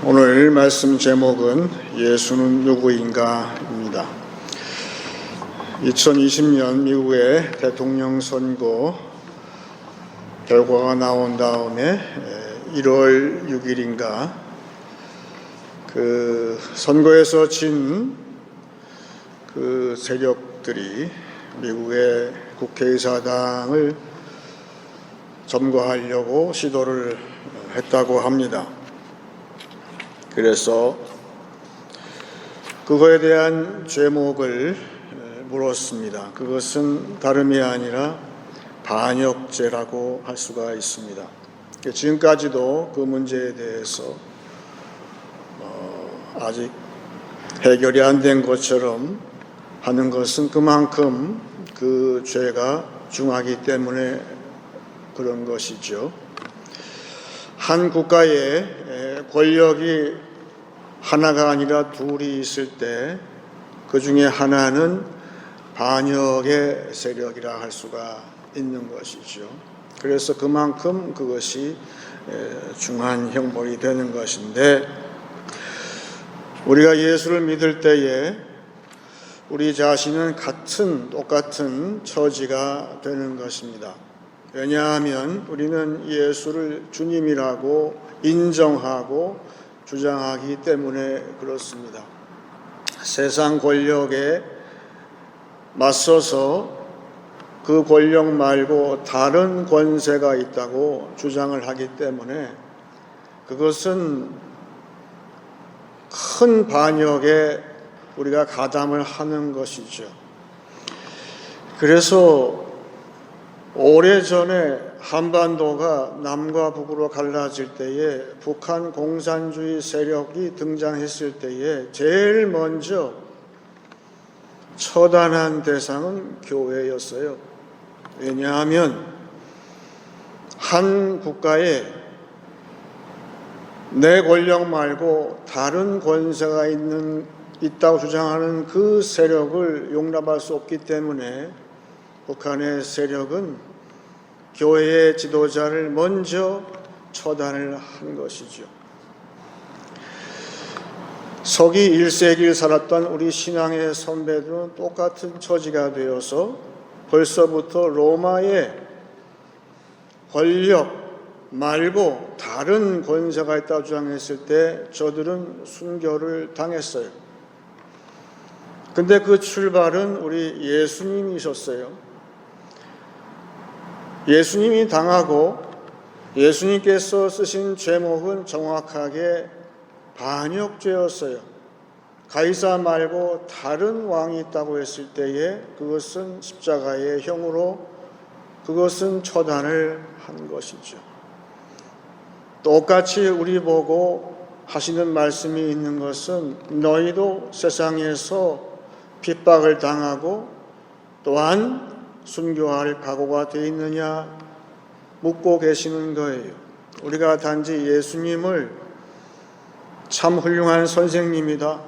오늘 말씀 제목은 예수는 누구인가입니다. 2020년 미국의 대통령 선거 결과가 나온 다음에 1월 6일인가 그 선거에서 진 그 세력들이 미국의 국회의사당을 점거하려고 시도를 했다고 합니다. 그래서 그거에 대한 제목을 물었습니다. 그것은 다름이 아니라 반역죄라고 할 수가 있습니다. 지금까지도 그 문제에 대해서 아직 해결이 안 된 것처럼 하는 것은 그만큼 그 죄가 중하기 때문에 그런 것이죠. 한 국가에 권력이 하나가 아니라 둘이 있을 때 그 중에 하나는 반역의 세력이라 할 수가 있는 것이죠. 그래서 그만큼 그것이 중한 형벌이 되는 것인데, 우리가 예수를 믿을 때에 우리 자신은 똑같은 처지가 되는 것입니다. 왜냐하면 우리는 예수를 주님이라고 인정하고 주장하기 때문에 그렇습니다. 세상 권력에 맞서서 그 권력 말고 다른 권세가 있다고 주장을 하기 때문에 그것은 큰 반역에 우리가 가담을 하는 것이죠. 그래서 오래전에 한반도가 남과 북으로 갈라질 때에 북한 공산주의 세력이 등장했을 때에 제일 먼저 처단한 대상은 교회였어요. 왜냐하면 한 국가에 내 권력 말고 다른 권세가 있다고 주장하는 그 세력을 용납할 수 없기 때문에 북한의 세력은 교회의 지도자를 먼저 처단을 한 것이죠. 서기 1세기를 살았던 우리 신앙의 선배들은 똑같은 처지가 되어서 벌써부터 로마의 권력 말고 다른 권세가 있다고 주장했을 때 저들은 순교를 당했어요. 근데 그 출발은 우리 예수님이셨어요. 예수님이 당하고 예수님께서 쓰신 제목은 정확하게 반역죄였어요. 가이사 말고 다른 왕이 있다고 했을 때에 그것은 십자가의 형으로 그것은 처단을 한 것이죠. 똑같이 우리 보고 하시는 말씀이 있는 것은 너희도 세상에서 핍박을 당하고 또한 순교할 각오가 되어 있느냐 묻고 계시는 거예요. 우리가 단지 예수님을 참 훌륭한 선생님이다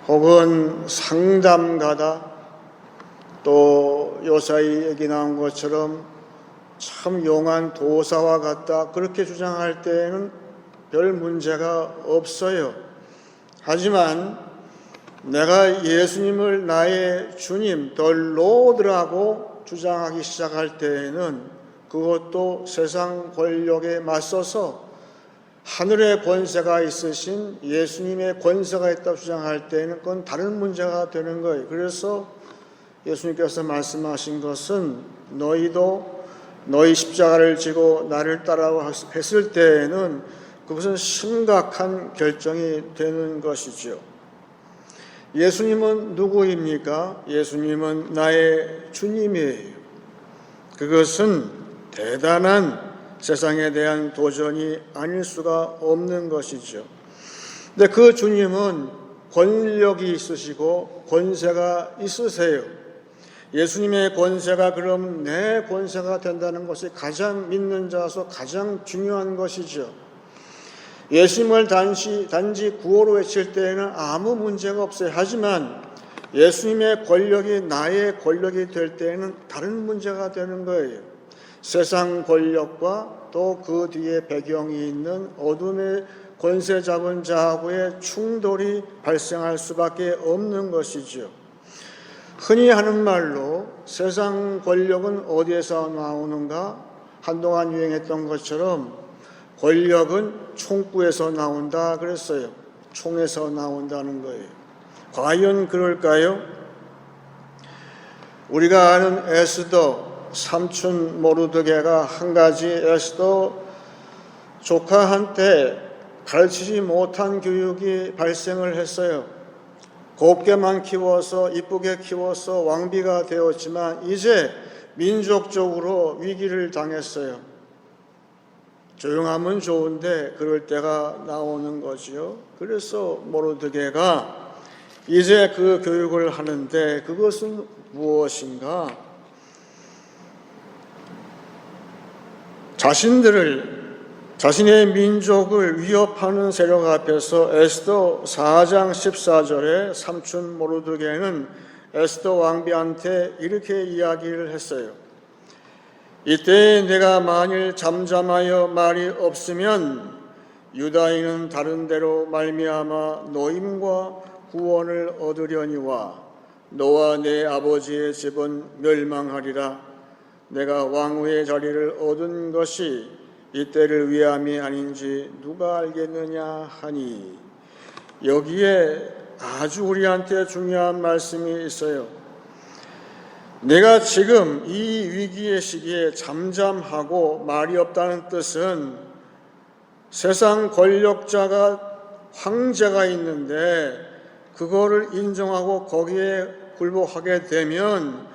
혹은 상담가다, 또 요사이 얘기 나온 것처럼 참 용한 도사와 같다, 그렇게 주장할 때에는 별 문제가 없어요. 하지만 내가 예수님을 나의 주님, the Lord라고 주장하기 시작할 때에는 그것도 세상 권력에 맞서서 하늘의 권세가 있으신 예수님의 권세가 있다고 주장할 때에는 그건 다른 문제가 되는 거예요. 그래서 예수님께서 말씀하신 것은 너희도 너희 십자가를 지고 나를 따라와 했을 때에는 그것은 심각한 결정이 되는 것이죠. 예수님은 누구입니까? 예수님은 나의 주님이에요. 그것은 대단한 세상에 대한 도전이 아닐 수가 없는 것이죠. 근데 그 주님은 권력이 있으시고 권세가 있으세요. 예수님의 권세가 그럼 내 권세가 된다는 것이 가장 믿는 자로서 가장 중요한 것이죠. 예수님을 단지 구호로 외칠 때에는 아무 문제가 없어요. 하지만 예수님의 권력이 나의 권력이 될 때에는 다른 문제가 되는 거예요. 세상 권력과 또 그 뒤에 배경이 있는 어둠의 권세 잡은 자하고의 충돌이 발생할 수밖에 없는 것이죠. 흔히 하는 말로 세상 권력은 어디에서 나오는가? 한동안 유행했던 것처럼 권력은 총구에서 나온다 그랬어요. 총에서 나온다는 거예요. 과연 그럴까요? 우리가 아는 에스더 삼촌 모르드게가 한 가지 에스더 조카한테 가르치지 못한 교육이 발생을 했어요. 곱게만 키워서 이쁘게 키워서 왕비가 되었지만 이제 민족적으로 위기를 당했어요. 조용하면 좋은데 그럴 때가 나오는 거지요. 그래서 모르드게가 이제 그 교육을 하는데 그것은 무엇인가? 자신의 민족을 위협하는 세력 앞에서 에스더 4장 14절에 삼촌 모르드게는 에스더 왕비한테 이렇게 이야기를 했어요. 이때 내가 만일 잠잠하여 말이 없으면 유다인은 다른 데로 말미암아 노임과 구원을 얻으려니와 너와 내 아버지의 집은 멸망하리라. 내가 왕후의 자리를 얻은 것이 이때를 위함이 아닌지 누가 알겠느냐 하니, 여기에 아주 우리한테 중요한 말씀이 있어요. 내가 지금 이 위기의 시기에 잠잠하고 말이 없다는 뜻은 세상 권력자가 황제가 있는데 그거를 인정하고 거기에 굴복하게 되면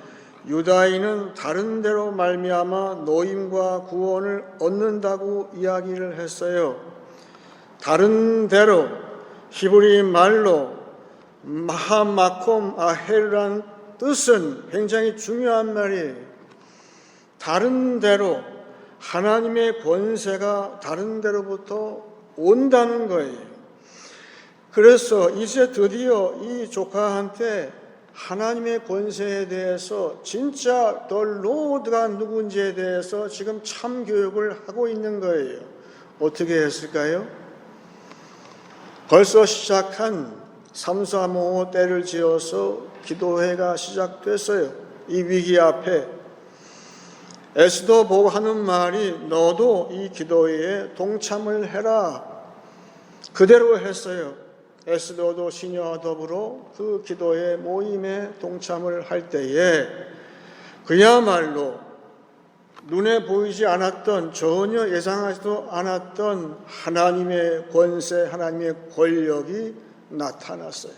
유다인은 다른 데로 말미암아 노임과 구원을 얻는다고 이야기를 했어요. 다른 데로 히브리 말로 마하마콤 아헬이라는 뜻은 굉장히 중요한 말이에요. 다른 데로 하나님의 권세가 다른 데로부터 온다는 거예요. 그래서 이제 드디어 이 조카한테 하나님의 권세에 대해서 진짜 더 로드가 누군지에 대해서 지금 참교육을 하고 있는 거예요. 어떻게 했을까요? 벌써 시작한 삼삼오오 때를 지어서 기도회가 시작됐어요. 이 위기 앞에 에스더 보고 하는 말이 너도 이 기도회에 동참을 해라. 그대로 했어요. 에스더도 시녀와 더불어 그 기도회 모임에 동참을 할 때에 그야말로 눈에 보이지 않았던, 전혀 예상하지도 않았던 하나님의 권세, 하나님의 권력이 나타났어요.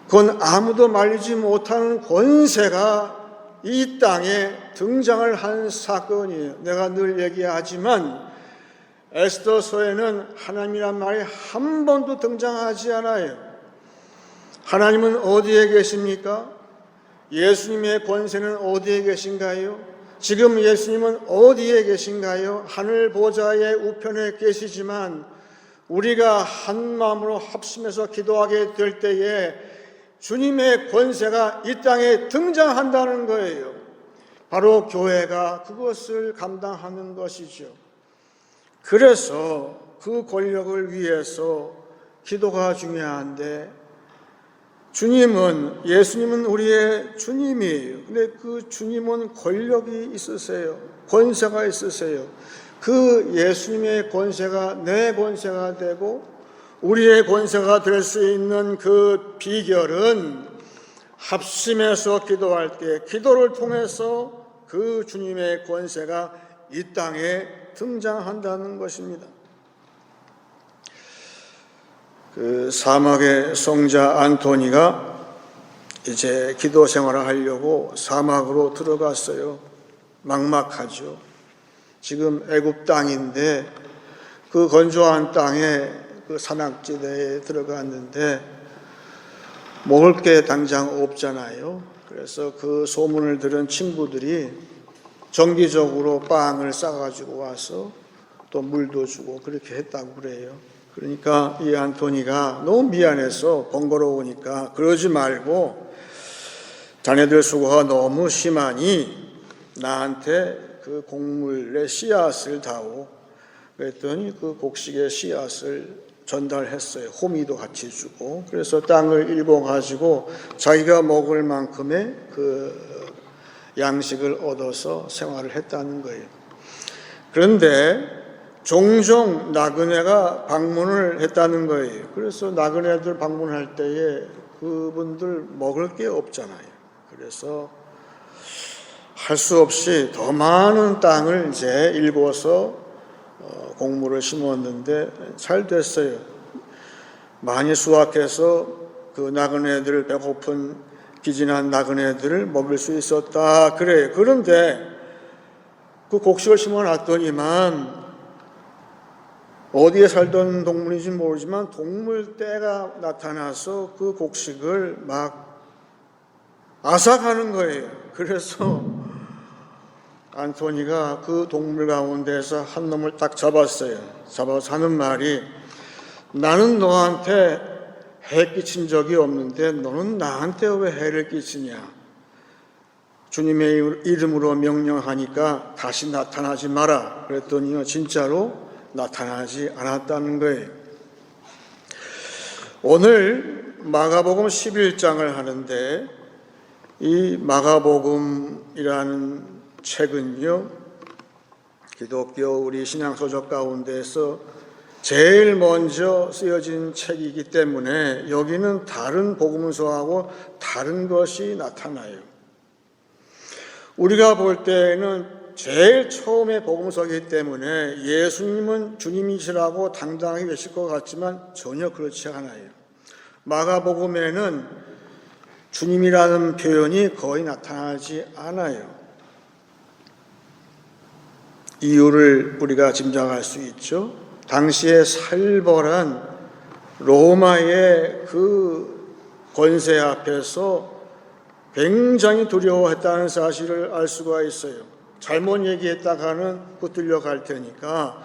그건 아무도 말리지 못하는 권세가 이 땅에 등장을 한 사건이에요. 내가 늘 얘기하지만 에스더서에는 하나님이란 말이 한 번도 등장하지 않아요. 하나님은 어디에 계십니까? 예수님의 권세는 어디에 계신가요? 지금 예수님은 어디에 계신가요? 하늘 보좌의 우편에 계시지만 우리가 한 마음으로 합심해서 기도하게 될 때에 주님의 권세가 이 땅에 등장한다는 거예요. 바로 교회가 그것을 감당하는 것이죠. 그래서 그 권력을 위해서 기도가 중요한데, 예수님은 우리의 주님이에요. 근데 그 주님은 권력이 있으세요. 권세가 있으세요. 그 예수님의 권세가 내 권세가 되고 우리의 권세가 될 수 있는 그 비결은 합심해서 기도할 때, 기도를 통해서 그 주님의 권세가 이 땅에 등장한다는 것입니다. 그 사막의 성자 안토니가 이제 기도 생활을 하려고 사막으로 들어갔어요. 막막하죠. 지금 애굽 땅인데 그 건조한 땅에 그 산악지대에 들어갔는데 먹을 게 당장 없잖아요. 그래서 그 소문을 들은 친구들이 정기적으로 빵을 싸가지고 와서 또 물도 주고 그렇게 했다고 그래요. 그러니까 이 안토니가 너무 미안해서 번거로우니까 그러지 말고 자네들 수고가 너무 심하니 나한테 그 곡물의 씨앗을 다오. 그랬더니 그 곡식의 씨앗을 전달했어요. 호미도 같이 주고. 그래서 땅을 일궈가지고 자기가 먹을 만큼의 그 양식을 얻어서 생활을 했다는 거예요. 그런데 종종 나그네가 방문을 했다는 거예요. 그래서 나그네들 방문할 때에 그분들 먹을 게 없잖아요. 그래서 할 수 없이 더 많은 땅을 이제 일궈서 곡물을 심었는데 잘 됐어요. 많이 수확해서 그 나그네들, 배고픈 기진한 나그네들을 먹일 수 있었다 그래요. 그런데 그 곡식을 심어놨더니만 어디에 살던 동물인지 모르지만 동물떼가 나타나서 그 곡식을 막 앗아가는 거예요. 그래서 안토니가 그 동물 가운데서 한 놈을 딱 잡았어요. 잡아서 하는 말이, 나는 너한테 해 끼친 적이 없는데 너는 나한테 왜 해를 끼치냐? 주님의 이름으로 명령하니까 다시 나타나지 마라. 그랬더니 진짜로 나타나지 않았다는 거예요. 오늘 마가복음 11장을 하는데 이 마가복음이라는 책은요, 기독교 우리 신앙서적 가운데서 제일 먼저 쓰여진 책이기 때문에 여기는 다른 복음서하고 다른 것이 나타나요. 우리가 볼 때는 제일 처음에 복음서이기 때문에 예수님은 주님이시라고 당당하게 외칠 것 같지만 전혀 그렇지 않아요. 마가복음에는 주님이라는 표현이 거의 나타나지 않아요. 이유를 우리가 짐작할 수 있죠. 당시에 살벌한 로마의 그 권세 앞에서 굉장히 두려워했다는 사실을 알 수가 있어요. 잘못 얘기했다가는 붙들려 갈 테니까.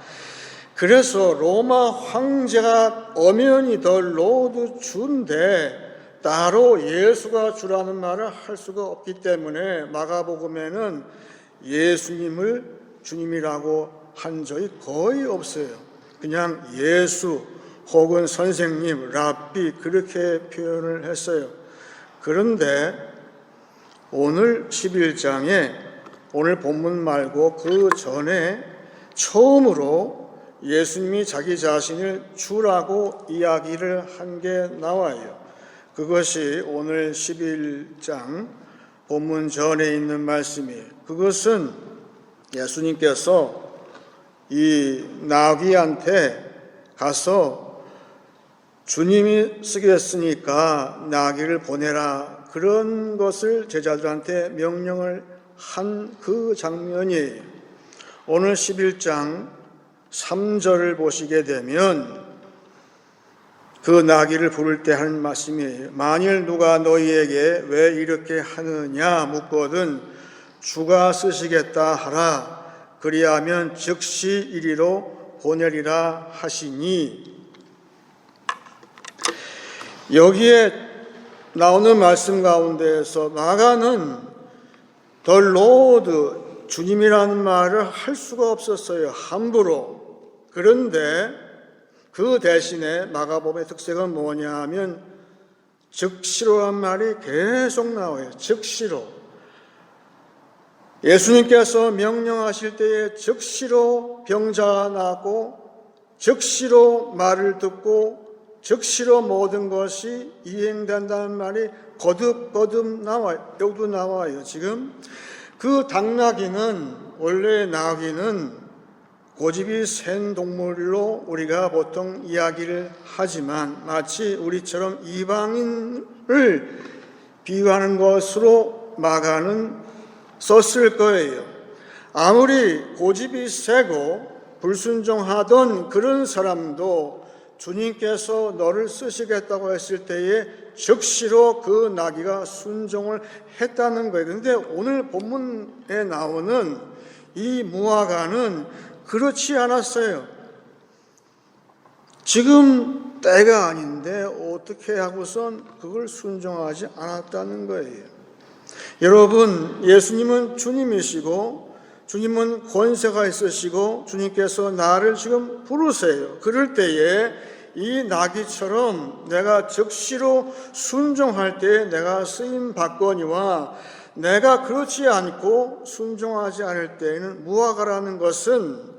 그래서 로마 황제가 엄연히 더 로드 주인데 따로 예수가 주라는 말을 할 수가 없기 때문에 마가복음에는 예수님을 주님이라고 한 적이 거의 없어요. 그냥 예수 혹은 선생님, 랍비 그렇게 표현을 했어요. 그런데 오늘 11장에 오늘 본문 말고 그 전에 처음으로 예수님이 자기 자신을 주라고 이야기를 한 게 나와요. 그것이 오늘 11장 본문 전에 있는 말씀이에요. 그것은 예수님께서 이 나귀한테 가서 주님이 쓰겠으니까 나귀를 보내라, 그런 것을 제자들한테 명령을 한 그 장면이에요. 오늘 11장 3절을 보시게 되면 그 나귀를 부를 때 하는 말씀이에요. 만일 누가 너희에게 왜 이렇게 하느냐 묻거든 주가 쓰시겠다 하라. 그리하면 즉시 이리로 보내리라 하시니. 여기에 나오는 말씀 가운데에서 마가는 더 로드, 주님이라는 말을 할 수가 없었어요, 함부로. 그런데 그 대신에 마가복음의 특색은 뭐냐 하면 즉시로란 말이 계속 나와요. 즉시로. 예수님께서 명령하실 때에 즉시로 병자가 나고 즉시로 말을 듣고 즉시로 모든 것이 이행된다는 말이 거듭거듭 나와요. 여기도 나와요. 지금 그 당나귀는, 원래 나귀는 고집이 센 동물로 우리가 보통 이야기를 하지만 마치 우리처럼 이방인을 비유하는 것으로 마가는 썼을 거예요. 아무리 고집이 세고 불순종하던 그런 사람도 주님께서 너를 쓰시겠다고 했을 때에 즉시로 그 나귀가 순종을 했다는 거예요. 그런데 오늘 본문에 나오는 이 무화과는 그렇지 않았어요. 지금 때가 아닌데 어떻게 하고선 그걸 순종하지 않았다는 거예요. 여러분, 예수님은 주님이시고 주님은 권세가 있으시고 주님께서 나를 지금 부르세요. 그럴 때에 이 나귀처럼 내가 즉시로 순종할 때 내가 쓰임 받거니와 내가 그렇지 않고 순종하지 않을 때에는 무화과라는 것은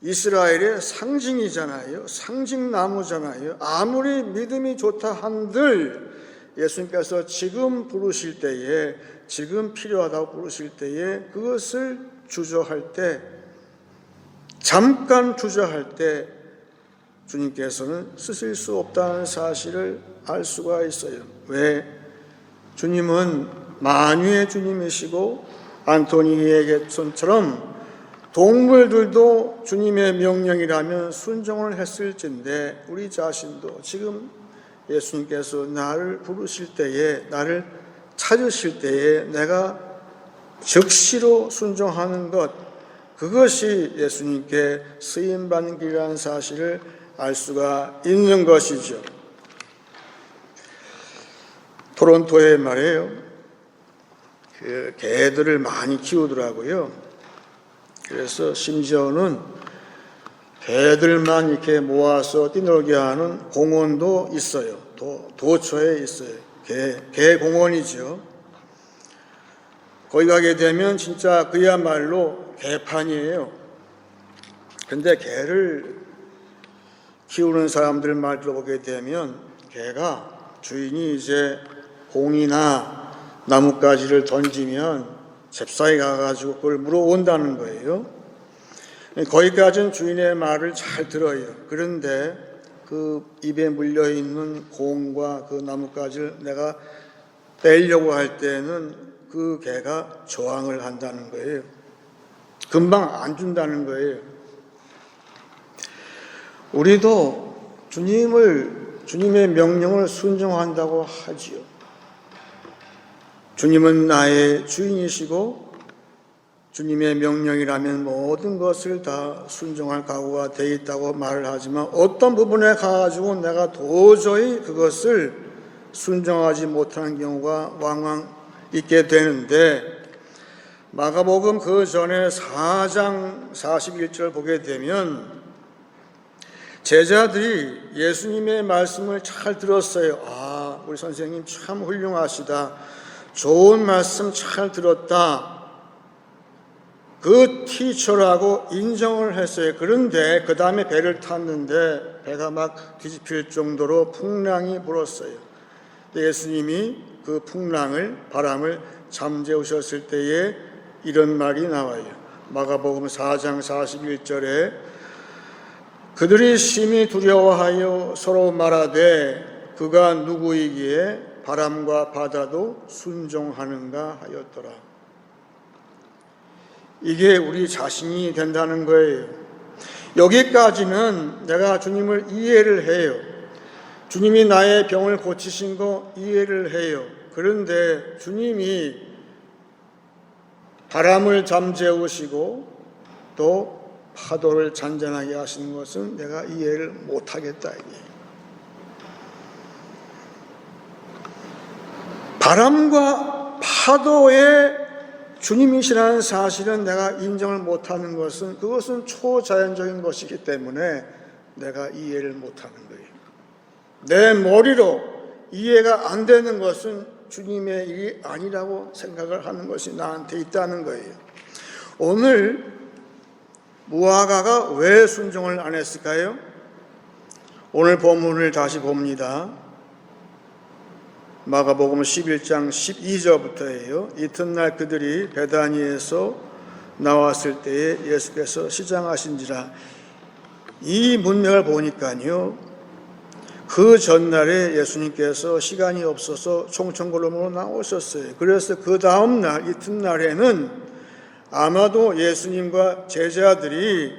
이스라엘의 상징이잖아요. 상징나무잖아요. 아무리 믿음이 좋다 한들 예수님께서 지금 부르실 때에, 지금 필요하다고 부르실 때에 그것을 주저할 때 잠깐 주저할 때 주님께서는 쓰실 수 없다는 사실을 알 수가 있어요. 왜? 주님은 만유의 주님이시고 안토니에게처럼 동물들도 주님의 명령이라면 순종을 했을진데 우리 자신도 지금 예수님께서 나를 부르실 때에, 나를 찾으실 때에 내가 즉시로 순종하는 것, 그것이 예수님께 쓰임받는 길이라는 사실을 알 수가 있는 것이죠. 토론토에 말이에요, 개들을 많이 키우더라고요. 그래서 심지어는 개들만 이렇게 모아서 뛰놀게 하는 공원도 있어요. 도처에 있어요. 개 공원이죠. 거기 가게 되면 진짜 그야말로 개판이에요. 근데 개를 키우는 사람들 말 들어보게 되면 개가 주인이 이제 공이나 나뭇가지를 던지면 잽싸게 가가지고 그걸 물어온다는 거예요. 거기까지는 주인의 말을 잘 들어요. 그런데 그 입에 물려있는 공과 그 나뭇가지를 내가 빼려고 할 때는 그 개가 저항을 한다는 거예요. 금방 안 준다는 거예요. 우리도 주님의 명령을 순종한다고 하지요. 주님은 나의 주인이시고 주님의 명령이라면 모든 것을 다 순종할 각오가 되어 있다고 말을 하지만 어떤 부분에 가가지고 내가 도저히 그것을 순종하지 못하는 경우가 왕왕 있게 되는데, 마가복음 그 전에 4장 41절 보게 되면 제자들이 예수님의 말씀을 잘 들었어요. 아, 우리 선생님 참 훌륭하시다. 좋은 말씀 잘 들었다. 그 티처라고 인정을 했어요. 그런데 그 다음에 배를 탔는데 배가 막 뒤집힐 정도로 풍랑이 불었어요. 예수님이 그 바람을 잠재우셨을 때에 이런 말이 나와요. 마가복음 4장 41절에 그들이 심히 두려워하여 서로 말하되 그가 누구이기에 바람과 바다도 순종하는가 하였더라. 이게 우리 자신이 된다는 거예요. 여기까지는 내가 주님을 이해를 해요. 주님이 나의 병을 고치신 거 이해를 해요. 그런데 주님이 바람을 잠재우시고 또 파도를 잔잔하게 하시는 것은 내가 이해를 못하겠다. 바람과 파도의 주님이시라는 사실은 내가 인정을 못하는 것은 그것은 초자연적인 것이기 때문에 내가 이해를 못하는 거예요. 내 머리로 이해가 안 되는 것은 주님의 일이 아니라고 생각을 하는 것이 나한테 있다는 거예요. 오늘 무화과가 왜 순종을 안 했을까요? 오늘 본문을 다시 봅니다. 마가복음 11장 12절부터예요. 이튿날 그들이 베다니에서 나왔을 때에 예수께서 시장하신지라. 이 문맥을 보니까요, 그 전날에 예수님께서 시간이 없어서 총천걸음으로 나오셨어요. 그래서 그 다음날 이튿날에는 아마도 예수님과 제자들이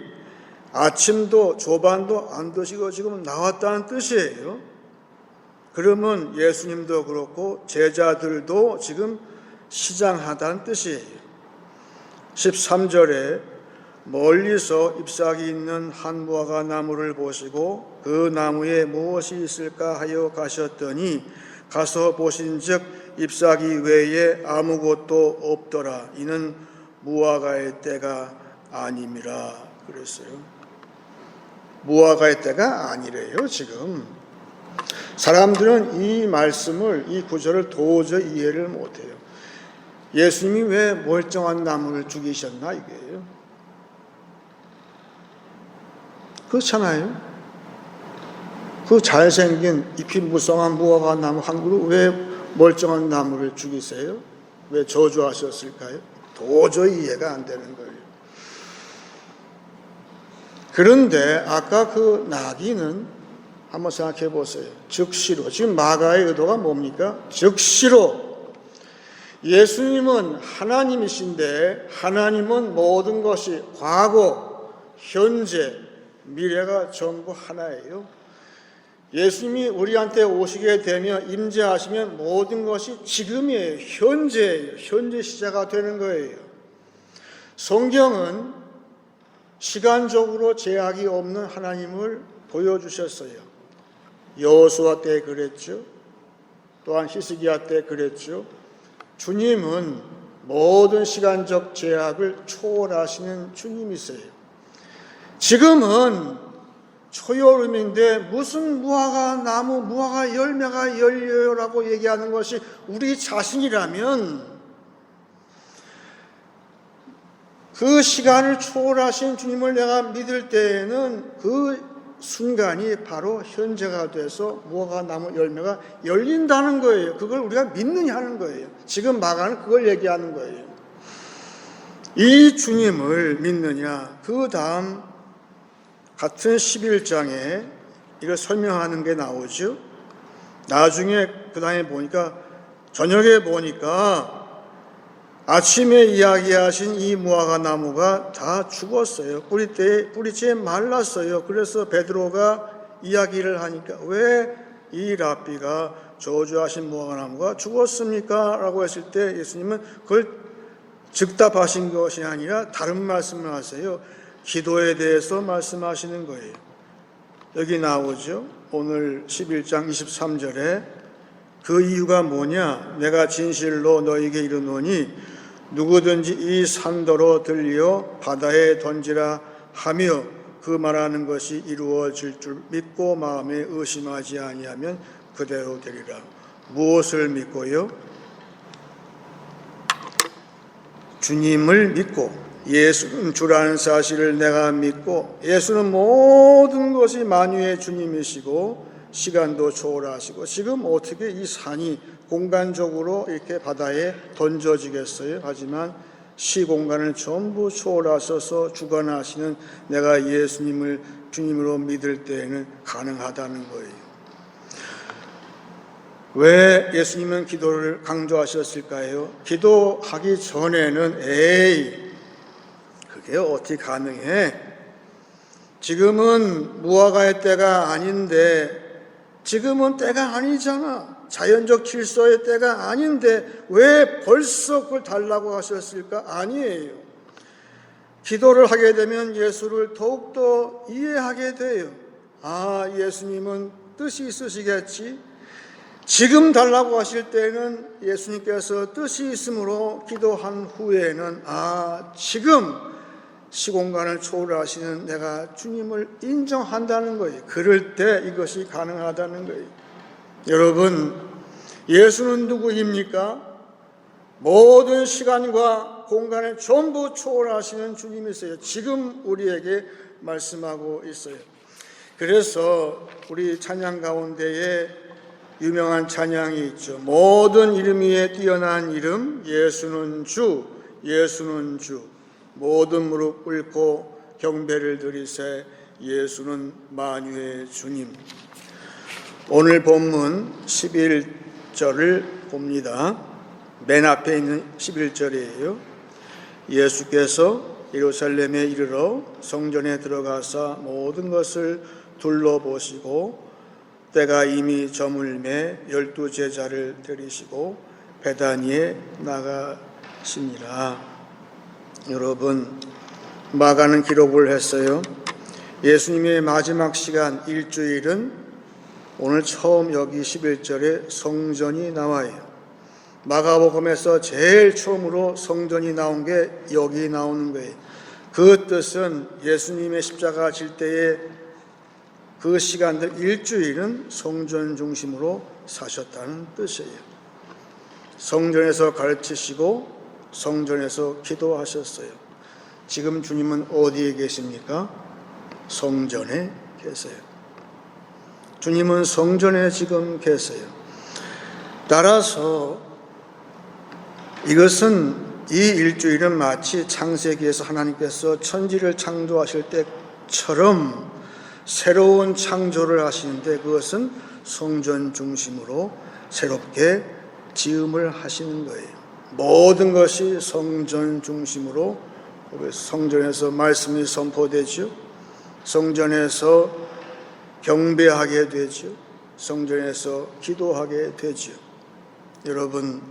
아침도 조반도 안 드시고 지금 나왔다는 뜻이에요. 그러면 예수님도 그렇고 제자들도 지금 시장하다는 뜻이에요. 13절에 멀리서 잎사귀 있는 한 무화과 나무를 보시고 그 나무에 무엇이 있을까 하여 가셨더니 가서 보신즉 잎사귀 외에 아무것도 없더라. 이는 무화과의 때가 아님이라 그랬어요. 무화과의 때가 아니래요. 지금 사람들은 이 말씀을, 이 구절을 도저히 이해를 못해요. 예수님이 왜 멀쩡한 나무를 죽이셨나 이거예요. 그렇잖아요. 그 잘생긴 잎이 무성한 무화과 나무 한 그루 왜 멀쩡한 나무를 죽이세요? 왜 저주하셨을까요? 도저히 이해가 안 되는 거예요. 그런데 아까 그 나귀는 한번 생각해 보세요. 즉시로, 지금 마가의 의도가 뭡니까? 즉시로 예수님은 하나님이신데 하나님은 모든 것이 과거, 현재, 미래가 전부 하나예요. 예수님이 우리한테 오시게 되면 임재하시면 모든 것이 지금이에요. 현재예요. 현재 시제가 되는 거예요. 성경은 시간적으로 제약이 없는 하나님을 보여주셨어요. 여호수아 때 그랬죠. 또한 히스기야 때 그랬죠. 주님은 모든 시간적 제약을 초월하시는 주님이세요. 지금은 초여름인데 무슨 무화과 나무, 무화과 열매가 열려요라고 얘기하는 것이 우리 자신이라면 그 시간을 초월하신 주님을 내가 믿을 때에는 그 순간이 바로 현재가 돼서 무화과 나무 열매가 열린다는 거예요. 그걸 우리가 믿느냐 하는 거예요. 지금 마가는 그걸 얘기하는 거예요. 이 주님을 믿느냐. 그 다음 같은 11장에 이걸 설명하는 게 나오죠. 나중에 그 다음에 보니까 저녁에 보니까 아침에 이야기하신 이 무화과 나무가 다 죽었어요. 뿌리째 말랐어요. 그래서 베드로가 이야기를 하니까 왜 이 랍비가 저주하신 무화과 나무가 죽었습니까? 라고 했을 때 예수님은 그걸 즉답하신 것이 아니라 다른 말씀을 하세요. 기도에 대해서 말씀하시는 거예요. 여기 나오죠. 오늘 11장 23절에 그 이유가 뭐냐? 내가 진실로 너에게 이르노니 누구든지 이 산더러 들려 바다에 던지라 하며 그 말하는 것이 이루어질 줄 믿고 마음에 의심하지 아니하면 그대로 되리라. 무엇을 믿고요? 주님을 믿고 예수는 주라는 사실을 내가 믿고 예수는 모든 것이 만유의 주님이시고 시간도 초월하시고 지금 어떻게 이 산이 공간적으로 이렇게 바다에 던져지겠어요? 하지만 시공간을 전부 초월하셔서 주관하시는 내가 예수님을 주님으로 믿을 때에는 가능하다는 거예요. 왜 예수님은 기도를 강조하셨을까요? 기도하기 전에는 그게 어떻게 가능해? 지금은 무화과의 때가 아닌데 지금은 때가 아니잖아. 자연적 질서의 때가 아닌데 왜 벌써 그걸 달라고 하셨을까? 아니에요. 기도를 하게 되면 예수를 더욱더 이해하게 돼요. 아, 예수님은 뜻이 있으시겠지. 지금 달라고 하실 때는 예수님께서 뜻이 있으므로 기도한 후에는 지금 시공간을 초월하시는 내가 주님을 인정한다는 거예요. 그럴 때 이것이 가능하다는 거예요. 여러분, 예수는 누구입니까? 모든 시간과 공간을 전부 초월하시는 주님이세요. 지금 우리에게 말씀하고 있어요. 그래서 우리 찬양 가운데에 유명한 찬양이 있죠. 모든 이름 위에 뛰어난 이름, 예수는 주, 예수는 주. 모든 무릎 꿇고 경배를 드리세 예수는 만유의 주님. 오늘 본문 11절을 봅니다. 맨 앞에 있는 11절이에요. 예수께서 예루살렘에 이르러 성전에 들어가사 모든 것을 둘러보시고 때가 이미 저물매 12 제자를 데리시고 베다니에 나가시니라. 여러분, 마가는 기록을 했어요. 예수님의 마지막 시간 일주일은 오늘 처음 여기 11절에 성전이 나와요. 마가복음에서 제일 처음으로 성전이 나온 게 여기 나오는 거예요. 그 뜻은 예수님의 십자가 질 때에 그 시간들 일주일은 성전 중심으로 사셨다는 뜻이에요. 성전에서 가르치시고 성전에서 기도하셨어요. 지금 주님은 어디에 계십니까? 성전에 계세요. 주님은 성전에 지금 계세요. 따라서 이것은 이 일주일은 마치 창세기에서 하나님께서 천지를 창조하실 때 것처럼 새로운 창조를 하시는데 그것은 성전 중심으로 새롭게 지음을 하시는 거예요. 모든 것이 성전 중심으로, 성전에서 말씀이 선포되죠. 성전에서 경배하게 되죠. 성전에서 기도하게 되죠. 여러분,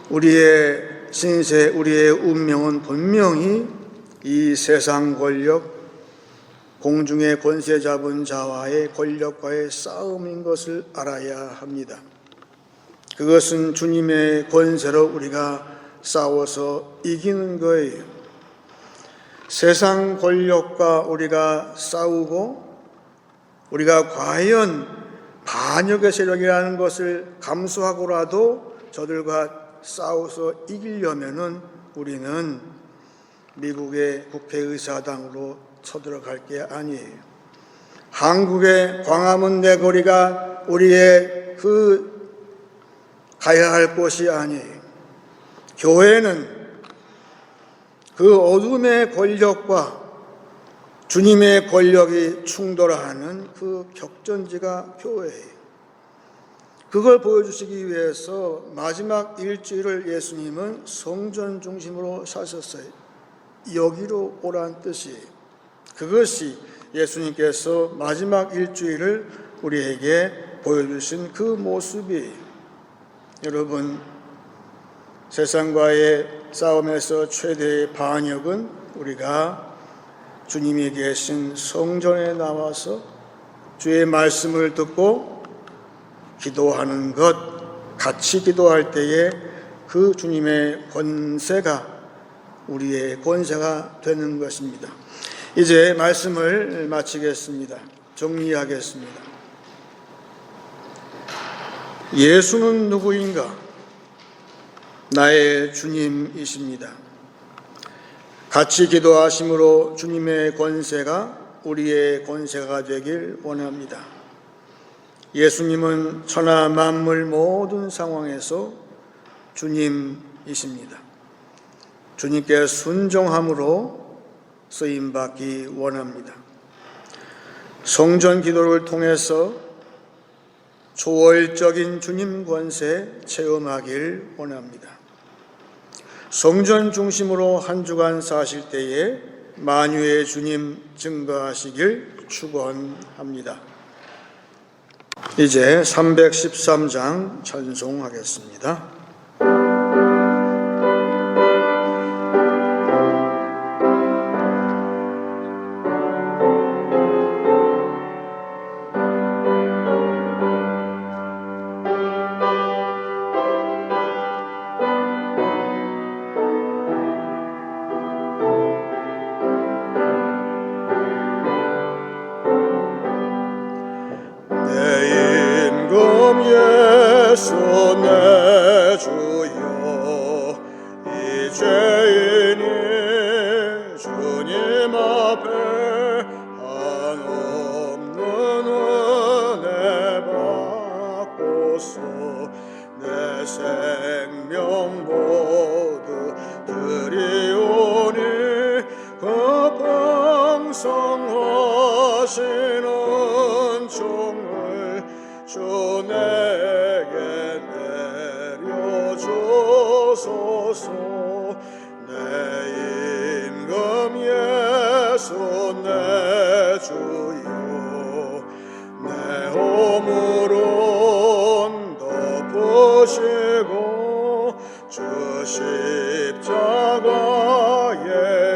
우리의 신세, 우리의 운명은 분명히 이 세상 권력, 공중의 권세 잡은 자와의 권력과의 싸움인 것을 알아야 합니다. 그것은 주님의 권세로 우리가 싸워서 이기는 거예요. 세상 권력과 우리가 싸우고 우리가 과연 반역의 세력이라는 것을 감수하고라도 저들과 싸워서 이기려면은 우리는 미국의 국회의사당으로 쳐들어갈 게 아니에요. 한국의 광화문 내거리가 우리의 가야 할 곳이 아니에요. 교회는 그 어둠의 권력과 주님의 권력이 충돌하는 그 격전지가 교회예요. 그걸 보여주시기 위해서 마지막 일주일을 예수님은 성전 중심으로 사셨어요. 여기로 오란 뜻이에요. 그것이 예수님께서 마지막 일주일을 우리에게 보여주신 그 모습이에요. 여러분, 세상과의 싸움에서 최대의 반역은 우리가 주님이 계신 성전에 나와서 주의 말씀을 듣고 기도하는 것, 같이 기도할 때에 그 주님의 권세가 우리의 권세가 되는 것입니다. 이제 말씀을 마치겠습니다. 정리하겠습니다. 예수는 누구인가? 나의 주님이십니다. 같이 기도하심으로 주님의 권세가 우리의 권세가 되길 원합니다. 예수님은 천하 만물 모든 상황에서 주님이십니다. 주님께 순종함으로 쓰임받기 원합니다. 성전 기도를 통해서 초월적인 주님 권세 체험하길 원합니다. 성전 중심으로 한 주간 사실 때에 만유의 주님 증거하시길 축원합니다. 이제 313장 찬송하겠습니다. 예수 내 주여 이 죄인이 주님 앞에 한없는 은혜 받고서 내 생명 모두 드리오니 그 풍성하신 은총을 주 내게 내려주소서. 내 임금 예수 내 주여 내 허물은 덮으시고 주 십자가에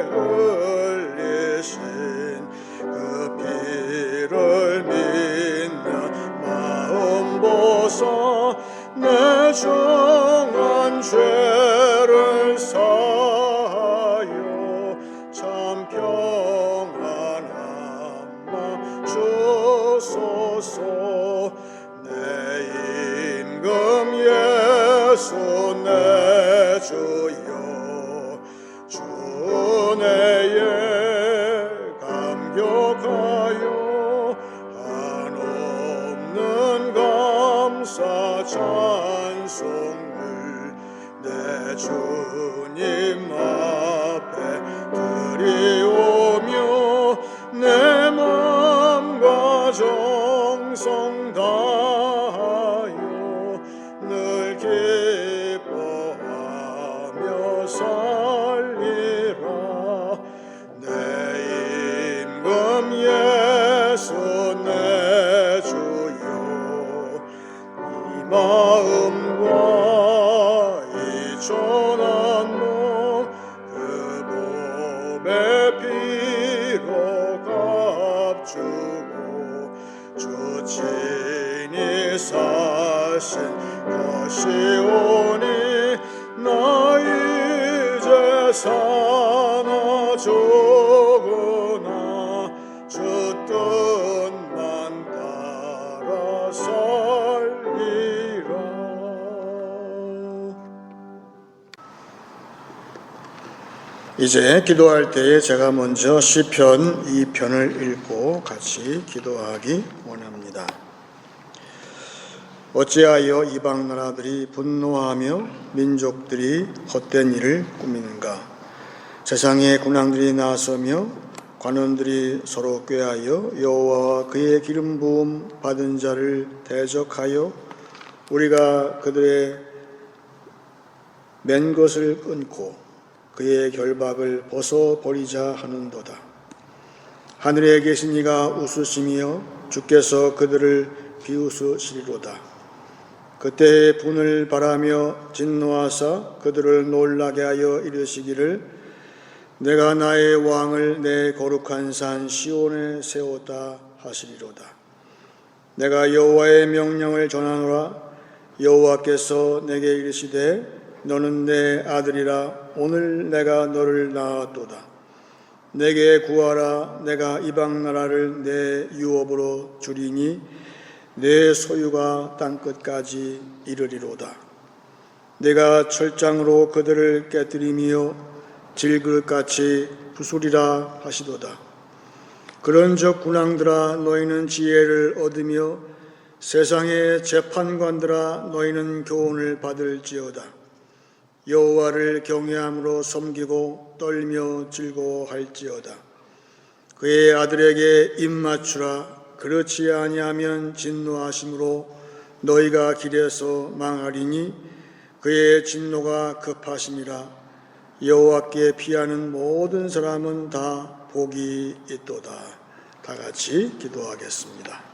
흘리신 그 피를 믿는 마음 보사 내 정한 죄를 사하여 참 평안함 주소서. 내 임금 예수 내 주여 주 내에 감격하여 한없는 감사 찬송을 내 주님 앞에 드리오 예수 내 주여 이 마음과 이 전한 몸 그 몸의 피로 값주고 주 친히 사신 것이오니 나 이제 사나 죽으나 주 뜻만 따라 살리라. 이제 기도할 때에 제가 먼저 시편 2편을 읽고 같이 기도하기 원합니다. 어찌하여 이방 나라들이 분노하며 민족들이 헛된 일을 꾸미는가? 세상의 군왕들이 나서며 관원들이 서로 꾀하여 여호와와 그의 기름 부음 받은 자를 대적하여 우리가 그들의 맨 것을 끊고 그의 결박을 벗어버리자 하는도다. 하늘에 계신 이가 웃으시며 주께서 그들을 비웃으시리로다. 그때의 분을 바라며 진노하사 그들을 놀라게 하여 이르시기를 내가 나의 왕을 내 거룩한 산 시온에 세웠다 하시리로다. 내가 여호와의 명령을 전하노라. 여호와께서 내게 이르시되 너는 내 아들이라. 오늘 내가 너를 낳았도다. 내게 구하라. 내가 이방 나라를 내 유업으로 주리니 내 소유가 땅끝까지 이르리로다. 내가 철장으로 그들을 깨뜨리며 질그릇같이 부수리라 하시도다. 그런즉 군왕들아 너희는 지혜를 얻으며 세상의 재판관들아 너희는 교훈을 받을지어다. 여호와를 경외함으로 섬기고 떨며 즐거워할지어다. 그의 아들에게 입맞추라. 그렇지 아니하면 진노하심으로 너희가 길에서 망하리니 그의 진노가 급하심이라. 여호와께 피하는 모든 사람은 다 복이 있도다. 다 같이 기도하겠습니다.